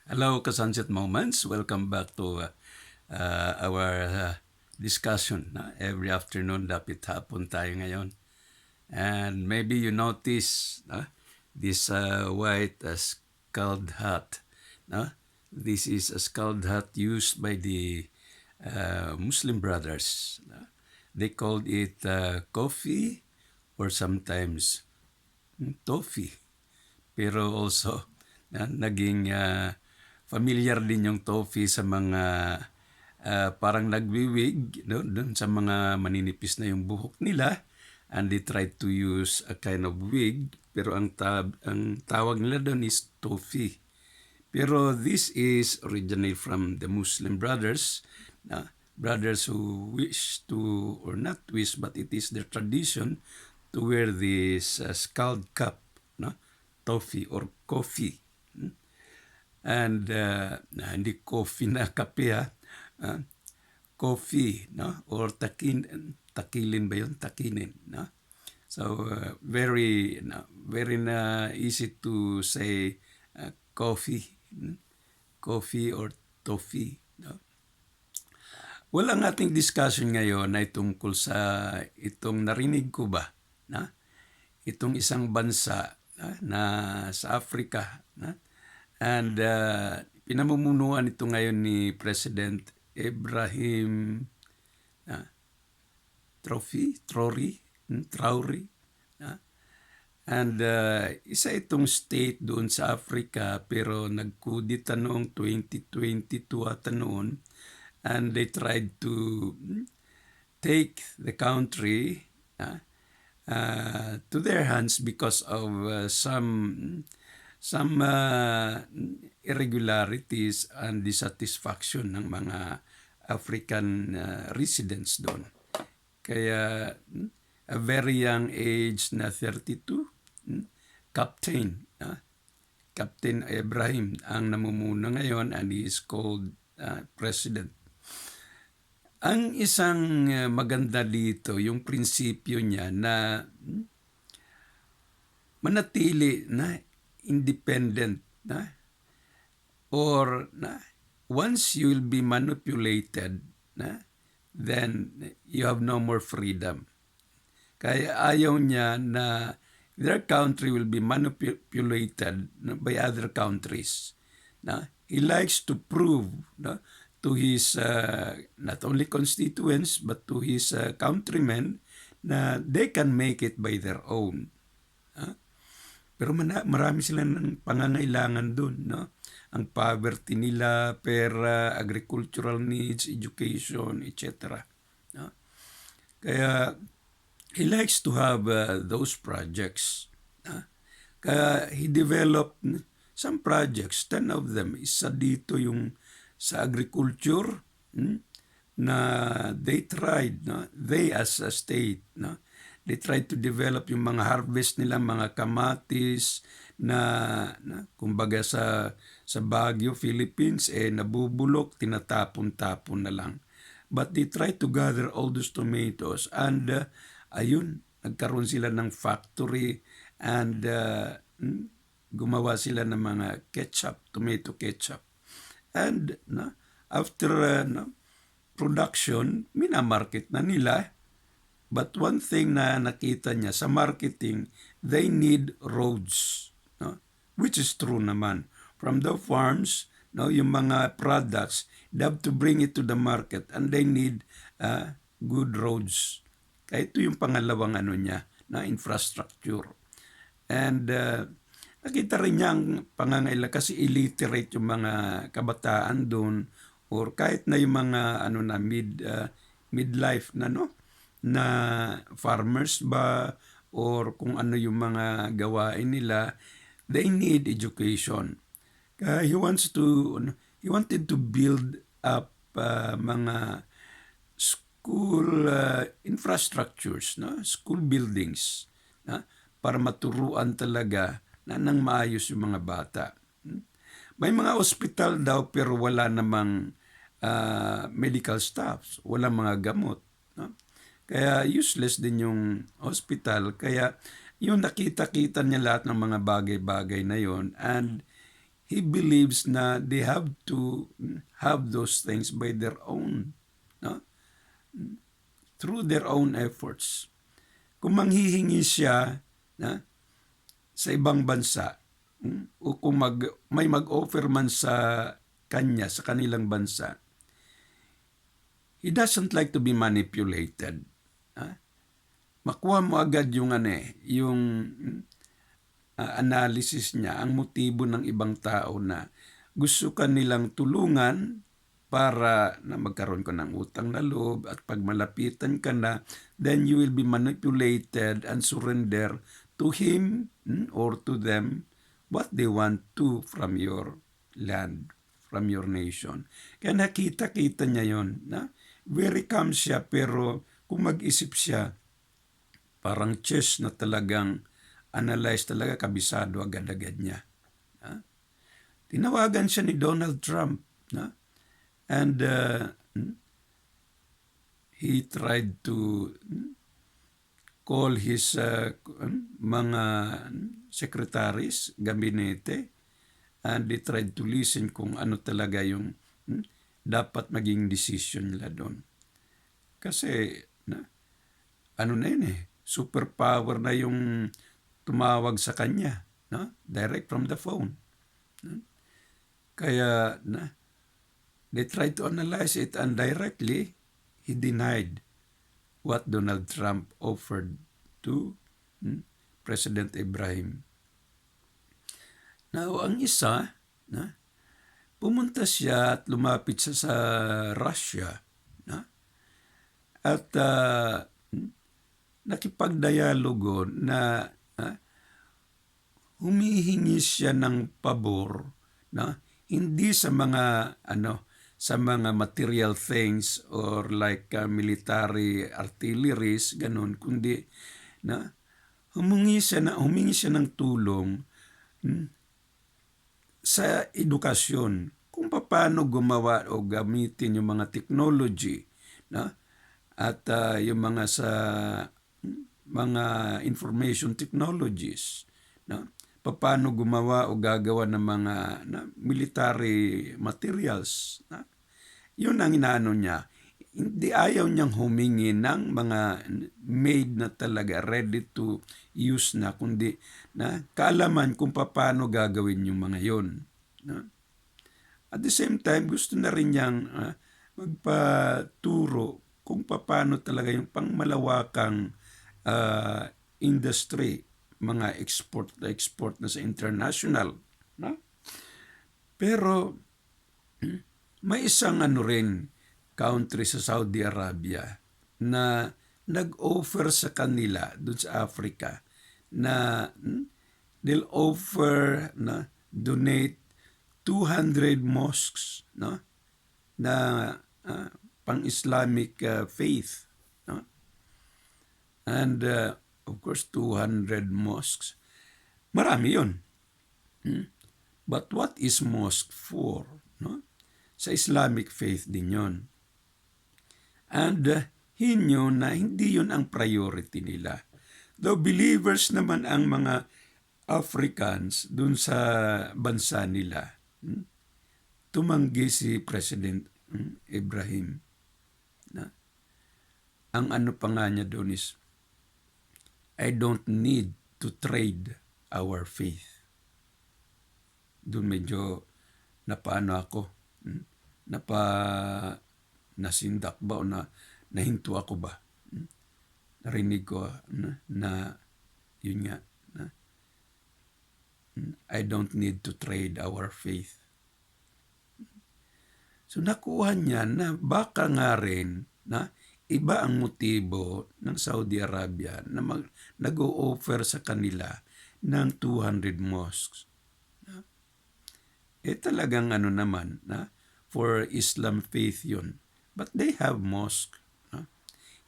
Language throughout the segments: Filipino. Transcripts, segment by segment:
Hello, Ka-Sunset Moments. Welcome back to our discussion. Every afternoon, dapat hapon tayo ngayon. And maybe you notice this white scald hat. This is a scald hat used by the Muslim brothers. They called it coffee or sometimes toffee. Pero also, naging familiar din yung toffee sa mga parang nagwiwig, no? Doon sa mga maninipis na yung buhok nila, and they try to use a kind of wig, pero ang tawag nila doon is toffee. Pero this is originally from the Muslim brothers, brothers who wish to, or not wish, but it is their tradition to wear this scald cap, no? Toffee or coffee. And hindi coffee na kape coffee, no? Or takilin ba yun? Takinin, no? So very easy to say coffee, coffee or toffee, no? Well, ang ating discussion ngayon ay tungkol sa itong narinig ko ba, na? Itong isang bansa na sa Africa, na? And pinamumunuan ito ngayon ni President Ibrahim Traoré. And isa itong state doon sa Africa, pero nagkudita noong 2022 ata noon, and they tried to take the country to their hands because of some irregularities and dissatisfaction ng mga African residents doon. Kaya a very young age na 32, Captain Ibrahim ang namumuno ngayon, and he is called President. Ang isang maganda dito, yung prinsipyo niya na manatili na independent, or once you will be manipulated, then you have no more freedom. Kaya ayaw niya na their country will be manipulated by other countries. He likes to prove to his not only constituents but to his countrymen na they can make it by their own. Pero marami sila ng pangangailangan doon, no? Ang poverty nila, pera, agricultural needs, education, etc. No? Kaya he likes to have those projects. Kaya he developed some projects, 10 of them. Isa dito yung sa agriculture, na they tried, no? They as a state, no? They tried to develop yung mga harvest nila, mga kamatis na kumbaga sa Baguio, Philippines, nabubulok, tinatapon-tapon na lang. But they tried to gather all those tomatoes, and ayun, nagkaroon sila ng factory, and gumawa sila ng mga ketchup, tomato ketchup. And after production, minamarket na nila. But one thing na nakita niya sa marketing, they need roads, which is true naman. From the farms, yung mga products, they have to bring it to the market, and they need good roads. Kaya ito yung pangalawang niya, na infrastructure. And nakita rin niya ang pangangailangan kasi illiterate yung mga kabataan doon, or kahit na yung mga midlife na farmers ba, or kung ano yung mga gawain nila, they need education. He wanted to build up mga school infrastructures, school buildings, para maturuan talaga nang maayos yung mga bata. May mga hospital daw, pero wala namang medical staffs, wala mga gamot. Kaya useless din yung hospital. Kaya yung nakita-kita niya lahat ng mga bagay-bagay na yon, and he believes na they have to have those things by their own, no? Through their own efforts. Kung manghihingi siya na sa ibang bansa, o kung may mag-offer man sa kanya, sa kanilang bansa, he doesn't like to be manipulated. Makuha mo agad yung analysis niya, ang motibo ng ibang tao na gusto ka nilang tulungan para na magkaroon ka ng utang na loob, at pag malapitan ka na, then you will be manipulated and surrender to him or to them what they want to from your land, from your nation. Kaya nakita-kita niya yon, na very calm siya, pero kung mag-isip siya, parang chess na talagang analyze talaga, kabisado agad-agad niya. Tinawagan siya ni Donald Trump, and he tried to call his mga secretaries, gabinete, and they tried to listen kung ano talaga yung dapat maging decision nila doon. Kasi ano na yun superpower na yung tumawag sa kanya, direct from the phone. Kaya they tried to analyze it, and directly he denied what Donald Trump offered to President Ibrahim. Now, ang isa, pumunta siya at lumapit siya sa Russia, at nakipagdialogo na humihingi siya ng pabor, hindi sa mga sa mga material things or like military artilleries, ganun, kundi humingi siya ng tulong sa edukasyon, kung paano gumawa o gamitin yung mga technology, at yung mga sa mga information technologies, paano gumawa o gagawa ng mga military materials. Yun ang inaano niya. Hindi, ayaw niyang humingi ng mga made na talaga, ready to use na, kundi kaalaman kung paano gagawin yung mga yun. At the same time, gusto na rin niyang magpaturo kung paano talaga yung pangmalawakang industry, mga export na sa international. Pero may isang rin, country sa Saudi Arabia na nag-offer sa kanila doon sa Africa na they'll offer donate 200 mosques na pang-Islamic faith. And of course, 200 mosques. Marami yun. But what is mosque for? Sa Islamic faith din yun. And hinyo na hindi yun ang priority nila. Though believers naman ang mga Africans dun sa bansa nila, tumanggi si President Ibrahim. Ang ano pa nga niya doon is, I don't need to trade our faith. Doon medyo napaano ako, nasindak ba o nahinto ako ba? Narinig ko na yun nga, I don't need to trade our faith. So nakuha niya na baka nga rin iba ang motibo ng Saudi Arabia na nag-o-offer sa kanila ng 200 mosques. Talagang naman, for Islam faith yun. But they have mosque.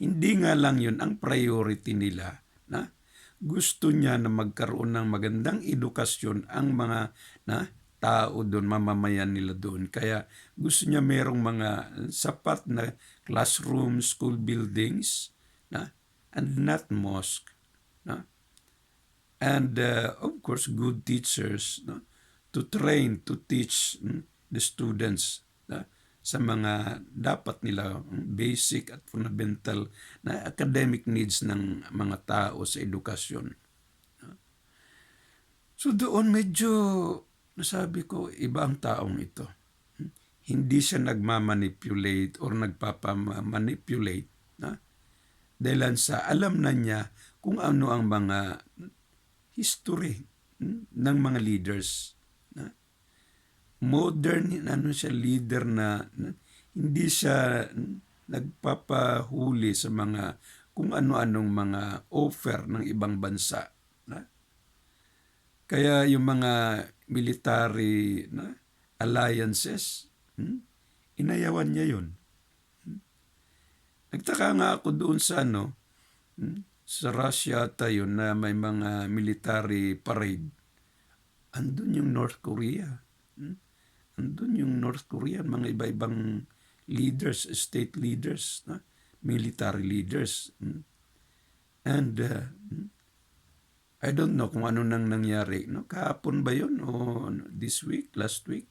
Hindi nga lang yun ang priority nila. Gusto niya na magkaroon ng magandang edukasyon ang mga tao doon, mamamayan nila doon. Kaya gusto niya merong mga sapat na classroom, school buildings, and not mosque. And of course, good teachers to train, to teach the students sa mga dapat nila basic at fundamental na academic needs ng mga tao sa edukasyon. So doon medyo nasabi ko, iba ang taong ito. Hindi siya nagmamanipulate or nagpapamanipulate dahil sa alam na niya kung ano ang mga history ng mga leaders. Modern, siya, leader na hindi siya nagpapahuli sa mga kung ano-anong mga offer ng ibang bansa. Kaya yung mga military alliances, inayawan niya yun. Nagtaka nga ako doon sa sa Russia tayo na may mga military parade. Andun yung North Korea. Andun yung North Korea, mga iba-ibang leaders, state leaders, military leaders. And I don't know kung ano nang nangyari. Kahapon ba yun o this week, last week,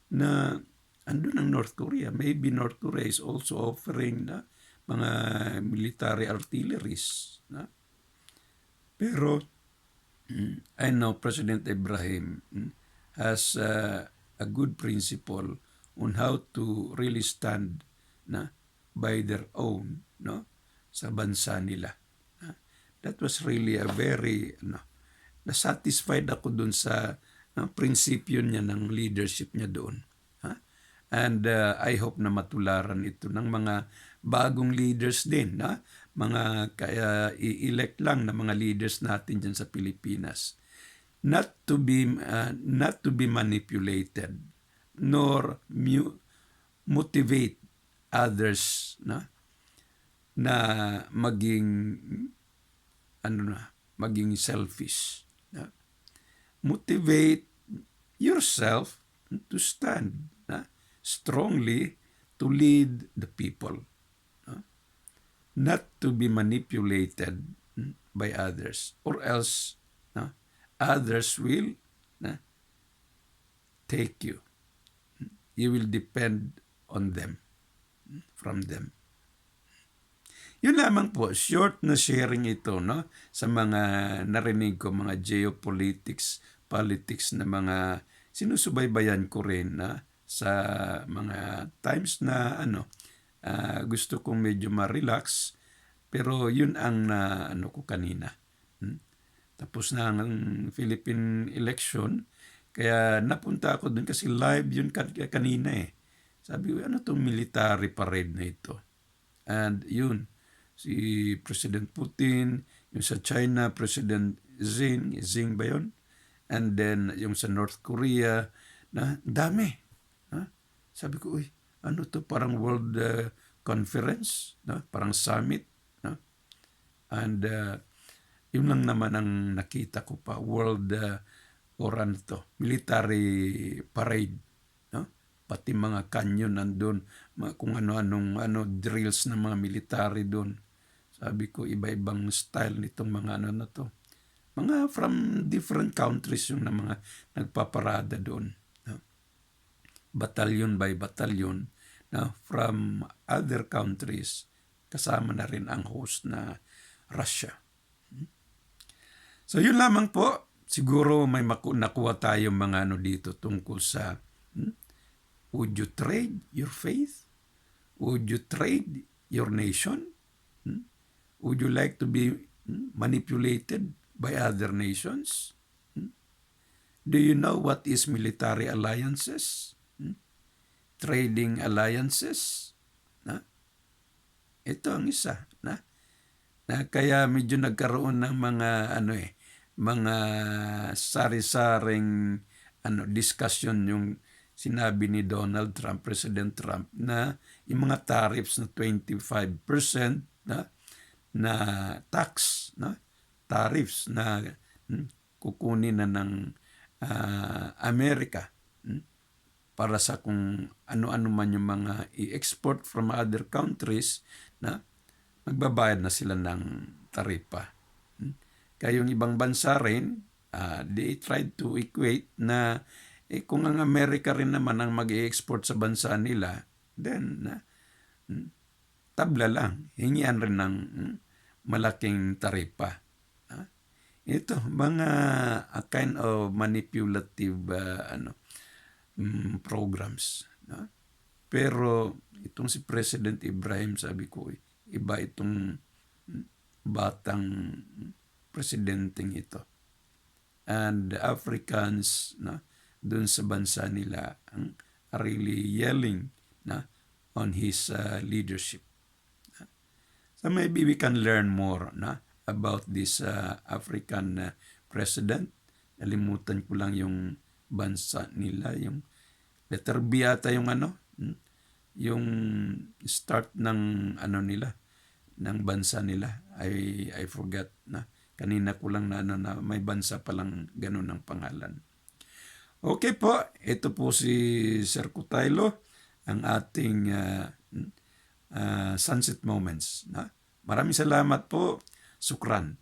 na andun ang North Korea. Maybe North Korea is also offering mga military artilleries. Pero I know President Ibrahim has a good principle on how to really stand by their own sa bansa nila. That was really a very, nasatisfied ako dun sa prinsipyo niya ng leadership niya doon. And I hope na matularan ito ng mga bagong leaders din, mga kaya i-elect lang na mga leaders natin dyan sa Pilipinas. Not to be manipulated, nor motivate others na maging maging selfish. Motivate yourself to stand strongly to lead the people. Not to be manipulated by others, or else others will take you. You will depend on them, from them. Yun lamang po, short na sharing ito sa mga narinig ko, mga geopolitics, politics na mga sinusubaybayan ko rin sa mga times na gusto kong medyo ma-relax, pero yun ang ko kanina. Tapos na ang Philippine election, kaya napunta ako dun kasi live yun kanina eh. Sabi ko, ano itong military parade na ito? And yun, si President Putin, yung sa China, President Xing ba yun? And then yung sa North Korea, dami. Sabi ko, uy, ano to, parang world conference, parang summit. And yun lang naman ang nakita ko pa, world military parade. Pati mga kanyon nandun, kung ano-anong drills ng mga military doon. Sabi ko, iba-ibang style nitong mga na to. Mga from different countries yung mga nagpaparada doon. Batalyon by batalyon from other countries, kasama na rin ang host na Russia. So yun lamang po. Siguro may nakuha tayong mga dito tungkol sa would you trade your faith? Would you trade your nation? Would you like to be manipulated by other nations? Do you know what is military alliances? Trading alliances? Ito ang isa. Kaya medyo nagkaroon ng mga sari-saring discussion yung sinabi ni Donald Trump, President Trump, na yung mga tariffs na 25% na tax, tariffs na kukunin na ng Amerika para sa kung ano-ano man yung mga i-export from other countries magbabayad na sila ng taripa. Kaya yung ibang bansa rin, They tried to equate na kung ang Amerika rin naman ang mag-i-export sa bansa nila, then tabla lang. Hingian rin ng malaking taripa. Ito, mga a kind of manipulative programs. Pero itong si President Ibrahim, sabi ko, iba itong batang presidenteng ito. And the Africans dun sa bansa nila are really yelling on his leadership. So maybe we can learn more about this African president. Nalimutan ko lang yung bansa nila, yung letter B ata yung yung start ng nila, ng bansa nila. I forgot na. Kanina ko lang na may bansa palang ganun ang pangalan. Okay po, ito po si Sir Kutaylo, ang ating Sunset Moments. Maraming salamat po. Sukran.